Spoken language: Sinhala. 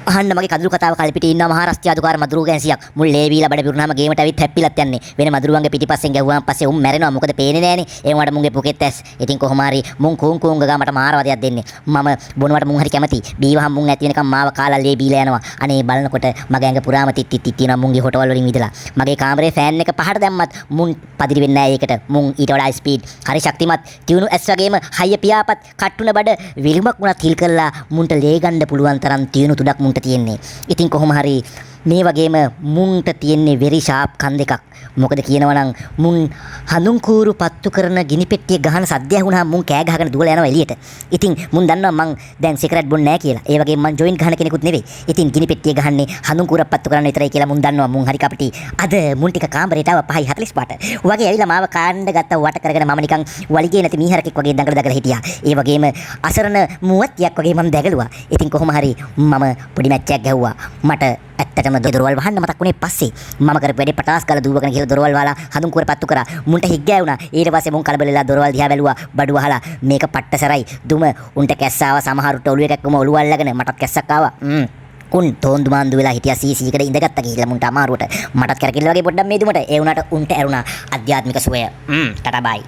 අහන්න මගේ කඳුළු කතාව කල්පිටේ ඉන්නවා මහරස්ත්‍ය අධිකාර මදුරු ගෑන්සියක් මුල් ලේවිලා බඩ පිරුණාම ගේමට ඇවිත් හැප්පිලත් යන්නේ වෙන මදුරුවන්ගේ පිටිපස්සෙන් ගැහුවාම පස්සේ උන් මැරෙනවා මොකද පේන්නේ නැහනේ ඒ වුණාට මුන්ගේ පොකෙත් ඇස් ඉතින් කොහොම හරි මුන් කුං ගා මට මාරවදයක් දෙන්නේ මම බොනවට මුන් හරි කැමති බීවහම මුන් ඇති වෙනකම් මාව කාලා ලේ බීලා යනවා අනේ බලනකොට මගේ ඇඟ පුරාම තිත් තියෙනවා මුන්ගේ හොටවල් වලින් විදලා මගේ කාමරේ ෆෑන් එක පහට දැම්මත් මුන් පදිරි වෙන්නේ නැහැ ඒකට මුන් ඊට වඩා ස්පීඩ් හරි ශක්තිමත් තියුණු ඇස් වගේම හයිය පියාපත් කට්ටුන බඩ විරිමක් වුණත් හිල් කරලා මුන්ට ලේ ගන්න පුළුවන් තරම් තියුණු තුඩක් මුන්ට තියෙන්නේ ඉතින් කොහොම හරි මේ වගේම මුන්ට තියෙන්නේ වෙරි ෂාප් කන් දෙකක් මොකද කියනවනම් මුන් හඳුන් කූරු පත්තු කරන ගිනි පෙට්ටිය ගහන සද්ද ඇහුණාම මුන් කෑ ගහගෙන දුවලා යනවා එළියට ඉතින් මුන් දන්නවා මං දැන් සිගරට් බොන්නේ නැහැ කියලා ඒ වගේම මං ජොයින්ට් ගහන කෙනෙකුත් නෙවෙයි ඉතින් ගිනි පෙට්ටිය ගහන්නේ හඳුන් කූරක් පත්තු කරන්න විතරයි කියලා මුන් දන්නවා මුන් හරි කපටි අද මුන් ටික කාමරේට ආව 5:45 පාට වගේ ඇවිල්ලා මාව කාණ්ඩ ගත්ත වට කරගෙන මම නිකන් වලිගේ නැති මීහරකෙක් වගේ දඟල හිටියා ඒ වගේම අසරණ මුවත්තියක් වගේ මම දැගලුවා ඉතින් කොහොම හරි මම පොඩි මැච් එකක් ගැහුවා මට ඇත්තටම දොරවල් වහන්න මතක් වුණේ පස්සේ මම කරපු වැඩේ පටාස් ගාලා දුවගෙන ගිහලා දොරවල් වහලා හඳුන් කුර පත්තු කරා මුන්ට හිග්ගෑ වුණා ඊට පස්සේ මුන් කලබල වෙලා දොරවල් දිහා බැලුවා බඩු වහලා මේක පට්ටසරයි දුම උන්ට කැස්ස ආවා සමහරුට ඔළුව එකක්ම ඔළුව අල්ලගෙන මටත් කැස්සක් ආවා උන් තෝන්දු මාන්දු වෙලා හිටියා සීසීකට ඉඳගත්තා කියලා මුන්ට අමාරුවට මටත් කරකිල්ල වගේ පොඩ්ඩක් මේ දුමට ඒ වුණාට උන්ට ඇරුණා අධ්‍යාත්මික සුවය ටටා බයි